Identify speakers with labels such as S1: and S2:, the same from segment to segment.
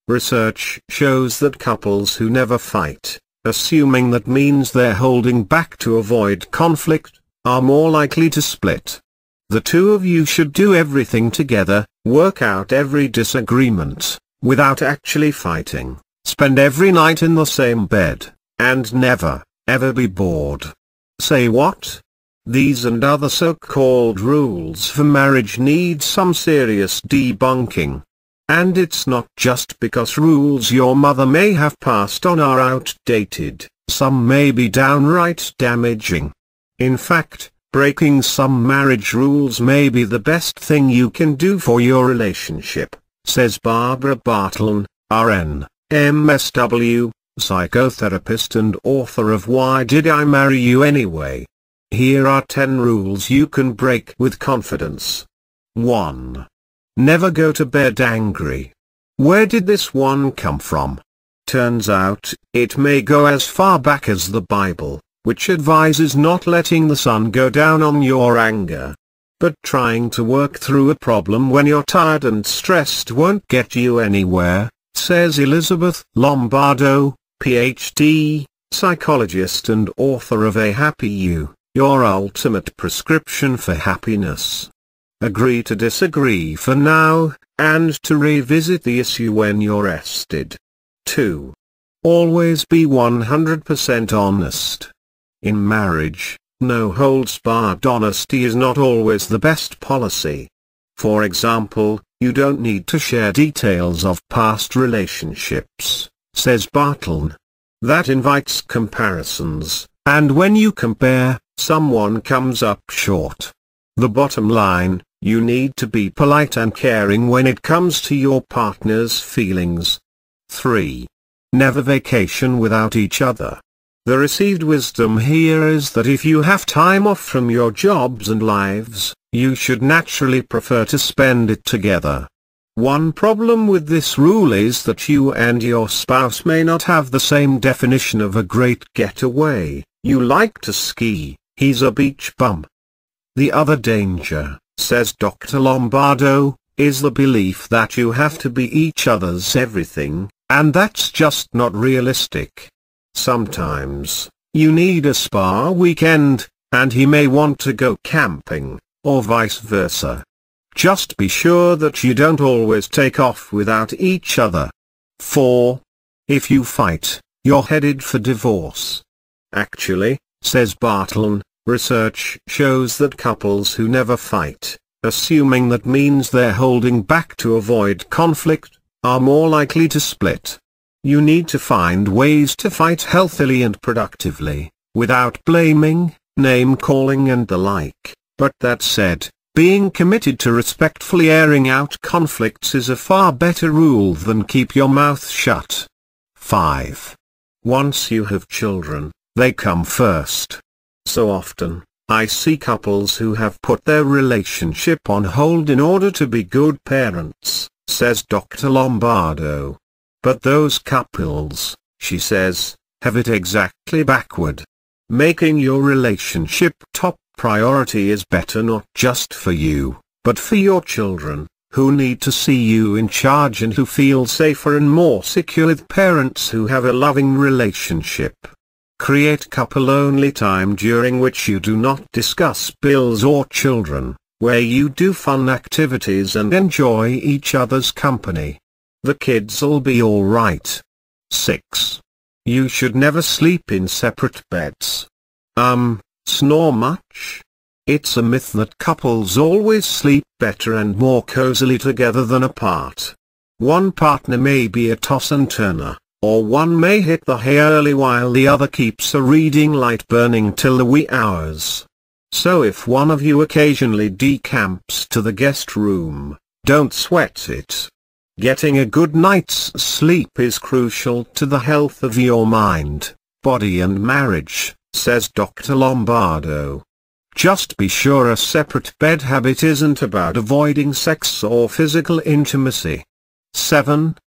S1: Research shows that couples who never fight, assuming that means they're holding back to avoid conflict, are more likely to split. The two of you should do everything together, work out every disagreement, without actually fighting, spend every night in the same bed, and never, ever be bored. Say what? These and other so-called rules for marriage need some serious debunking. And it's not just because rules your mother may have passed on are outdated, some may be downright damaging. In fact, breaking some marriage rules may be the best thing you can do for your relationship, says Barbara Bartlein, RN, MSW, psychotherapist and author of Why Did I Marry You Anyway? Here are 10 rules you can break with confidence. 1. Never go to bed angry. Where did this one come from? Turns out, it may go as far back as the Bible, which advises not letting the sun go down on your anger. But trying to work through a problem when you're tired and stressed won't get you anywhere, says Elizabeth Lombardo, PhD, psychologist and author of A Happy You, Your Ultimate Prescription for Happiness. Agree to disagree for now, and to revisit the issue when you're rested. 2. Always be 100% honest. In marriage, no-holds-barred honesty is not always the best policy. For example, you don't need to share details of past relationships, says Bartlein. That invites comparisons, and when you compare, someone comes up short. The bottom line, you need to be polite and caring when it comes to your partner's feelings. 3. Never vacation without each other. The received wisdom here is that if you have time off from your jobs and lives, you should naturally prefer to spend it together. One problem with this rule is that you and your spouse may not have the same definition of a great getaway. You like to ski, he's a beach bum. The other danger, says Dr. Lombardo, is the belief that you have to be each other's everything, and that's just not realistic. Sometimes, you need a spa weekend, and he may want to go camping, or vice versa. Just be sure that you don't always take off without each other. 4. If you fight, you're headed for divorce. Actually, says Bartlein, research shows that couples who never fight, assuming that means they're holding back to avoid conflict, are more likely to split. You need to find ways to fight healthily and productively, without blaming, name-calling and the like. But that said, being committed to respectfully airing out conflicts is a far better rule than keep your mouth shut. 5. Once you have children, they come first. So often, I see couples who have put their relationship on hold in order to be good parents, says Dr. Lombardo. But those couples, she says, have it exactly backward. Making your relationship top priority is better not just for you, but for your children, who need to see you in charge and who feel safer and more secure with parents who have a loving relationship. Create couple-only time during which you do not discuss bills or children, where you do fun activities and enjoy each other's company. The kids'll be alright. 6. You should never sleep in separate beds. Snore much? It's a myth that couples always sleep better and more cozily together than apart. One partner may be a toss-and-turner, or one may hit the hay early while the other keeps a reading light burning till the wee hours. So if one of you occasionally decamps to the guest room, don't sweat it. Getting a good night's sleep is crucial to the health of your mind, body and marriage, says Dr. Lombardo. Just be sure a separate bed habit isn't about avoiding sex or physical intimacy. 7.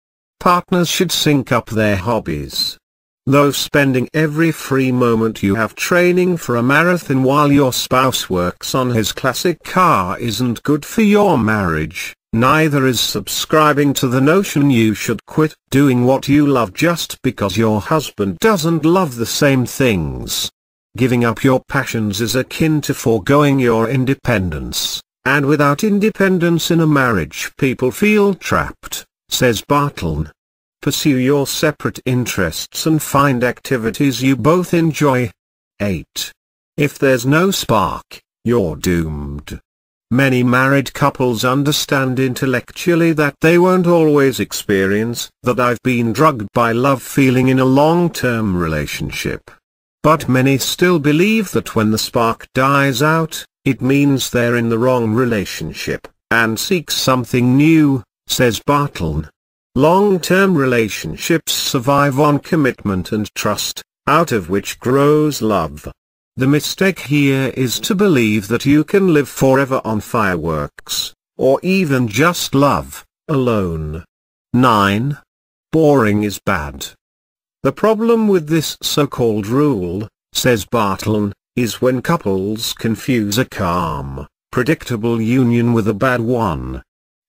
S1: Partners should sync up their hobbies. Though spending every free moment you have training for a marathon while your spouse works on his classic car isn't good for your marriage, Neither is subscribing to the notion you should quit doing what you love just because your husband doesn't love the same things. Giving up your passions is akin to foregoing your independence, and without independence in a marriage people feel trapped, says Bartlein. Pursue your separate interests and find activities you both enjoy. 8. If there's no spark, you're doomed. Many married couples understand intellectually that they won't always experience that I've been drugged by love feeling in a long-term relationship. But many still believe that when the spark dies out, it means they're in the wrong relationship, and seek something new, says Bartlein. Long-term relationships survive on commitment and trust, out of which grows love. The mistake here is to believe that you can live forever on fireworks, or even just love, alone. 9. Boring is bad. The problem with this so-called rule, says Bartlein, is when couples confuse a calm, predictable union with a bad one.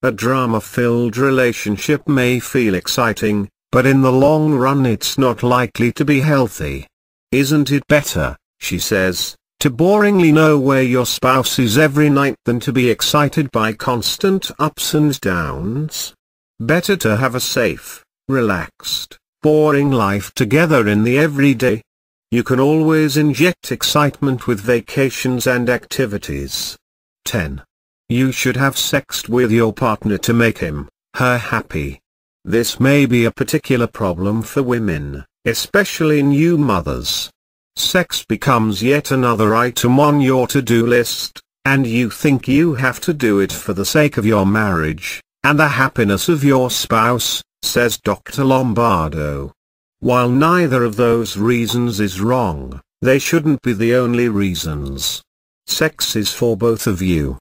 S1: A drama-filled relationship may feel exciting, but in the long run it's not likely to be healthy. Isn't it better, she says, to boringly know where your spouse is every night than to be excited by constant ups and downs? Better to have a safe, relaxed, boring life together in the everyday. You can always inject excitement with vacations and activities. 10. You should have sex with your partner to make him, her happy. This may be a particular problem for women, especially new mothers. Sex becomes yet another item on your to-do list, and you think you have to do it for the sake of your marriage, and the happiness of your spouse, says Dr. Lombardo. While neither of those reasons is wrong, they shouldn't be the only reasons. Sex is for both of you,